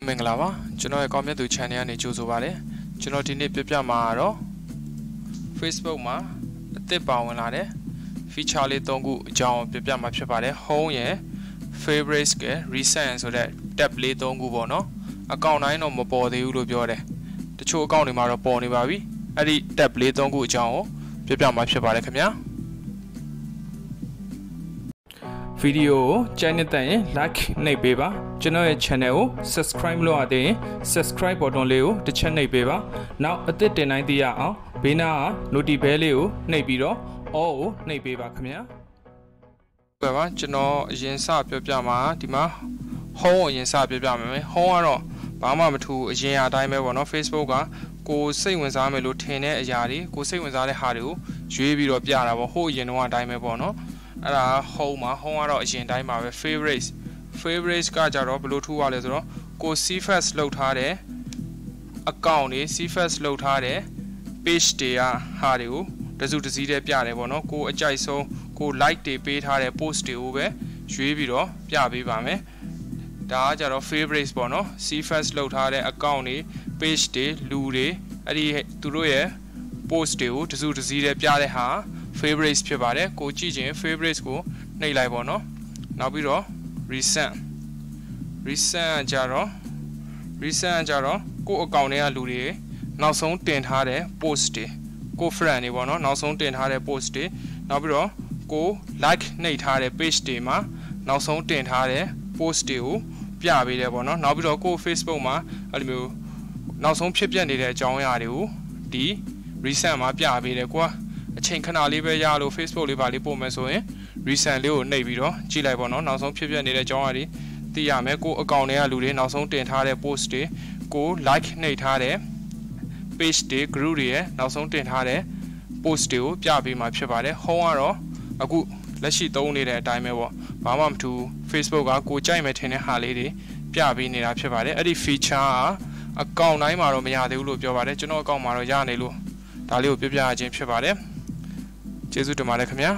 မင်္ဂလာပါကျွန်တော်ရဲ့ကောင်းမြတ်သူ channel ကနေကြိုဆိုပါရစေကျွန်တော်ဒီနေ့ပြပြမှာတော့ Facebook မှာအသစ်ပါဝင်လာတဲ့ feature လေး၃ခုအကြောင်းပြပြမှာဖြစ်ပါတယ် Home ရယ် Favorites ရယ် Recent ဆိုတဲ့ tab လေး၃ခုပေါ့နော်အကောင့်တိုင်းတော့မပေါ်သေးဘူးလို့ပြောတယ်တချို့အကောင့်တွေမှာတော့ပေါ်နေပါပြီအဲ့ဒီ tab လေး၃ခုအကြောင်းကိုပြပြမှာဖြစ်ပါတယ်ခင်ဗျာဗီဒီယိုကိုကြိုက်နေတဲ့ရင် like နှိပ်ပေးပါကျွန်တော်ရဲ့ channel ကို subscribe လုပ်ရသေးရင် subscribe button လေးကိုတစ်ချက်နှိပ်ပေးပါနောက်အသစ်တင်တိုင်းသိရအောင်ဘေးနားက notification bell လေးကိုနှိပ်ပြီးတော့ all ကိုနှိပ်ပေးပါခင်ဗျာဟုတ်ပါကျွန်တော်အရင်စပြောပြမှာဒီမှာ home ကိုအရင်စပြောပြမယ် home ကတော့ဘာမှမထူအရင်အတိုင်းပဲပေါ့နော် Facebook ကကိုစိတ်ဝင်စားမယ်လို့ထင်တဲ့အရာတွေကိုစိတ်ဝင်စားတဲ့ဟာတွေကိုရွေးပြီးတော့ပြတာပေါ့ဟိုအရင်တော့အတိုင်းပဲပေါ့နော်အဲ့ဒါ home မှာ home ကတော့အရင်တိုင်းပါပဲ favorites ကကြတော့ဘယ်လိုထူရလဲဆိုတော့ကို CFS လောက်ထားတဲ့ account တွေ CFS လောက်ထားတဲ့ page တွေကဟာတွေကိုတစုတစည်းတည်းပြတယ်ပေါ့နော်ကိုအကြိုက်ဆုံးကို like တွေပေးထားတဲ့ post တွေကိုပဲရွေးပြီးတော့ပြပေးပါမယ်ဒါကကြတော့ favorites ပေါ့နော် CFS လောက်ထားတဲ့ account တွေ page တွေလူတွေအဲ့ဒီသူတို့ရဲ့ post တွေကိုတစုတစည်းတည်းပြတဲ့ဟာ favorites ဖြစ်ပါတယ်ကိုကြည့်ခြင်း favorites ကိုနှိပ်လိုက်ပေါ့နော်နောက်ပြီးတော့ recent ကြတော့ကိုအကောင့်ထဲကလူတွေနောက်ဆုံးတင်ထားတဲ့ post တွေကို friend တွေပေါ့နော်နောက်ဆုံးတင်ထားတဲ့ post တွေနောက်ပြီးတော့ကို like နှိပ်ထားတဲ့ page တွေမှာနောက်ဆုံးတင်ထားတဲ့ post တွေကိုပြပေးတယ်ပေါ့နော်နောက်ပြီးတော့ကို Facebook မှာအဲ့လိုမျိုးနောက်ဆုံးဖြစ်ပျက်နေတဲ့အကြောင်းအရာတွေကိုဒီ recent မှာပြပေးတယ်ကွာအချိန်ခဏလေးပဲရလို့ Facebook လေးပါလေးပို့မယ်ဆိုရင် recent လေးကိုနှိပ်ပြီးတော့ကြည့်လိုက်ပေါ့နော်နောက်ဆုံးဖြစ်ပျက်နေတဲ့အကြောင်းအရာတွေသိရမယ်ကိုအကောင့်ထဲကလူတွေနောက်ဆုံးတင်ထားတဲ့ post တွေကို like နှိပ်ထားတဲ့ page တွေ group တွေရဲ့နောက်ဆုံးတင်ထားတဲ့ post တွေကိုပြပေးမှာဖြစ်ပါတယ် home ကတော့အခုလက်ရှိသုံးနေတဲ့အတိုင်းပဲပေါ့ဘာမှမထူ Facebook ကကိုကြိုက်မယ်ထင်တဲ့ဟာလေးတွေပြပေးနေတာဖြစ်ပါတယ်အဲ့ဒီ feature ကအကောင့်တိုင်းမှာတော့မရသေးဘူးလို့ပြောပါတယ်ကျွန်တော်အကောင့်မှာတော့ရနေလို့ဒါလေးကိုပြပြခြင်းဖြစ်ပါတယ်ကျေးဇူးတင်ပါတယ်ခင်ဗျာ